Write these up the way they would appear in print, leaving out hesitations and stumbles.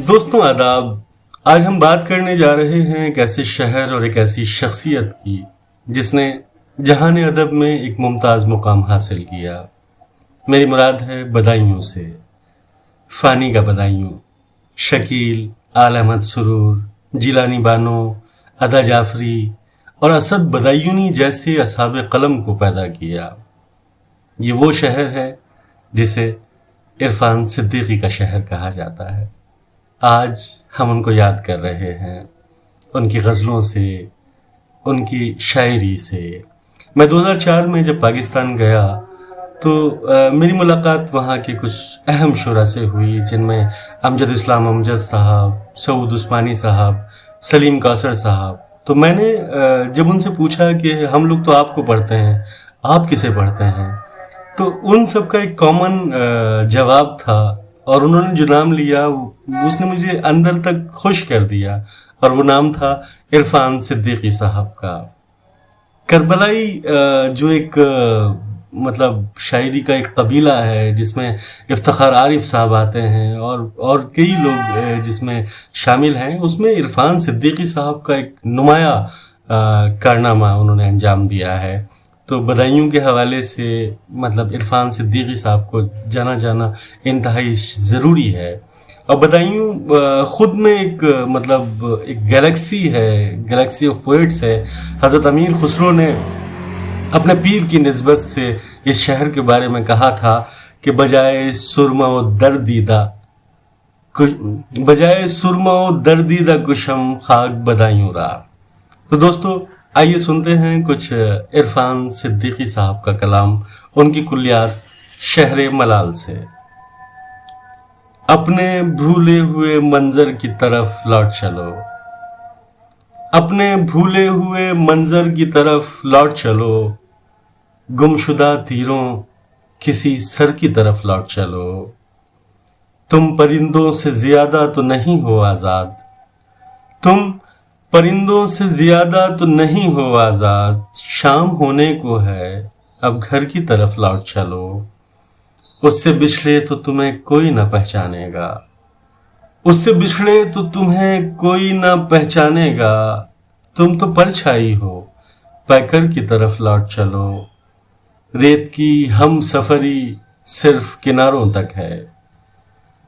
दोस्तों आदाब। आज हम बात करने जा रहे हैं एक ऐसे शहर और एक ऐसी शख्सियत की जिसने जहान अदब में एक मुमताज़ मुकाम हासिल किया। मेरी मुराद है बदायूं से, फ़ानी का बदायूं। शकील, आल अहमद सुरूर, जिलानी बानो, अदा जाफरी और असद बदायूनी जैसे असहाब कलम को पैदा किया। ये वो शहर है जिसे इरफान सिद्दीकी का शहर कहा जाता है। आज हम उनको याद कर रहे हैं, उनकी गज़लों से, उनकी शायरी से। मैं 2004 में जब पाकिस्तान गया तो मेरी मुलाकात वहाँ के कुछ अहम शुरा से हुई, जिनमें अमजद इस्लाम अमजद साहब, सऊद उस्मानी साहब, सलीम कौसर साहब। तो मैंने जब उनसे पूछा कि हम लोग तो आपको पढ़ते हैं, आप किसे पढ़ते हैं, तो उन सब का एक कॉमन जवाब था और उन्होंने जो नाम लिया उसने मुझे अंदर तक खुश कर दिया, और वो नाम था इरफान सिद्दीकी साहब का। करबलाई जो एक मतलब शायरी का एक कबीला है जिसमें इफ्तिखार आरिफ साहब आते हैं और कई लोग जिसमें शामिल हैं, उसमें इरफान सिद्दीकी साहब का एक नुमाया कारनामा उन्होंने अंजाम दिया है। तो बदायूं के हवाले से मतलब इरफान सिद्दीकी साहब को जाना इंतहाई ज़रूरी है। और बदायूं ख़ुद में एक मतलब एक गैलेक्सी है, गैलेक्सी ऑफ पोइट्स है। हज़रत अमीर खुसरो ने अपने पीर की निस्बत से इस शहर के बारे में कहा था कि बजाय सुरमा दर्दीदा कुशम खाक बदायूं रा। तो दोस्तों आइए सुनते हैं कुछ इरफान सिद्दीकी साहब का कलाम, उनकी कुल्लियात शहर मलाल से। अपने भूले हुए मंजर की तरफ लौट चलो, अपने भूले हुए मंजर की तरफ लौट चलो, गुमशुदा तीरों किसी सर की तरफ लौट चलो। तुम परिंदों से ज्यादा तो नहीं हो आजाद, तुम परिंदों से ज्यादा तो नहीं हो आजाद। शाम होने को है, अब घर की तरफ लौट चलो। उससे बिछड़े तो तुम्हें कोई न पहचानेगा, उससे बिछड़े तो तुम्हें कोई न पहचानेगा। तुम तो परछाई हो, पैकर की तरफ लौट चलो। रेत की हम सफरी सिर्फ किनारों तक है,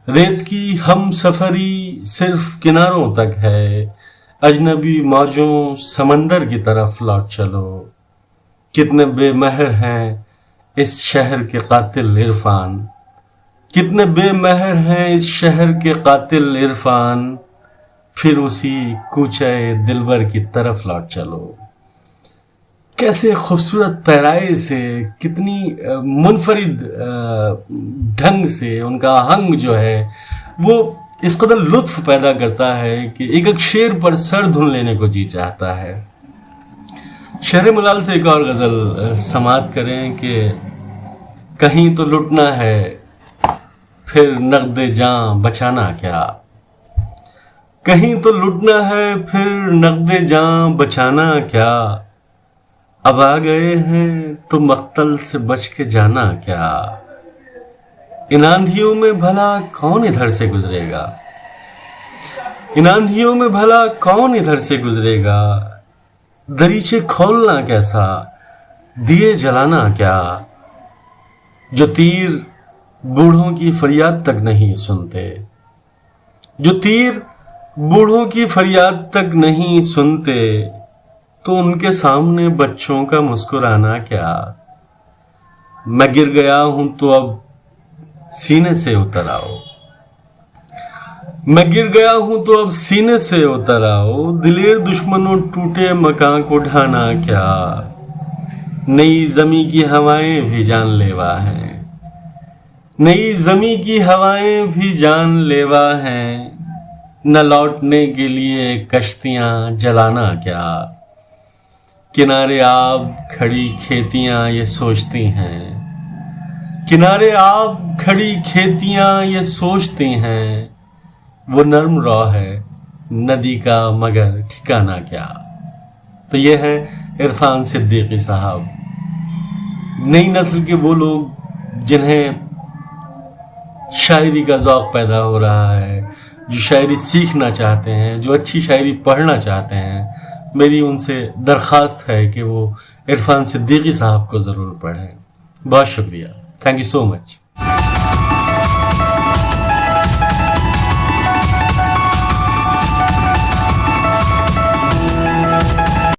रेत की हम सफरी सिर्फ किनारों तक है। अजनबी मौजों समंदर की तरफ लौट चलो। कितने बेमहर हैं इस शहर के कातिल इरफान, कितने बेमहर हैं इस शहर के कातिल इरफान। फिर उसी कूचे दिलबर की तरफ लौट चलो। कैसे खूबसूरत पैराए से, कितनी मुनफरिद ढंग से उनका आहंग जो है वो इस कदर लुत्फ पैदा करता है कि एक एक शेर पर सर धुन लेने को जी चाहता है। शहर मलाल से एक और गज़ल समात करें कि कहीं तो लुटना है फिर नगदे जां बचाना क्या, कहीं तो लुटना है फिर नगदे जां बचाना क्या। अब आ गए हैं तो मख्तल से बच के जाना क्या। इन आंधियों में भला कौन इधर से गुजरेगा, इन आंधियों में भला कौन इधर से गुजरेगा। दरीचे खोलना कैसा, दिए जलाना क्या। जो तीर बूढ़ों की फरियाद तक नहीं सुनते, जो तीर बूढ़ों की फरियाद तक नहीं सुनते, तो उनके सामने बच्चों का मुस्कुराना क्या। मैं गिर गया हूं तो अब सीने से उतर आओ, मैं गिर गया हूं तो अब सीने से उतर आओ। दिलेर दुश्मनों टूटे मकान को ढाना क्या। नई जमी की हवाएं भी जानलेवा हैं, नई जमी की हवाएं भी जानलेवा हैं। न लौटने के लिए कश्तियां जलाना क्या। किनारे आब खड़ी खेतियां ये सोचती हैं, किनारे आब खड़ी खेतियां ये सोचती हैं। वो नर्म रॉ है नदी का मगर ठिकाना क्या। तो ये है इरफान सिद्दीकी साहब, नई नस्ल के वो लोग जिन्हें शायरी का ज़ौक़ पैदा हो रहा है, جو شاعری سیکھنا چاہتے ہیں، جو اچھی شاعری پڑھنا چاہتے ہیں، میری ان سے درخواست ہے کہ وہ عرفان صدیقی صاحب کو ضرور پڑھیں. بہت شکریہ. Thank you so much.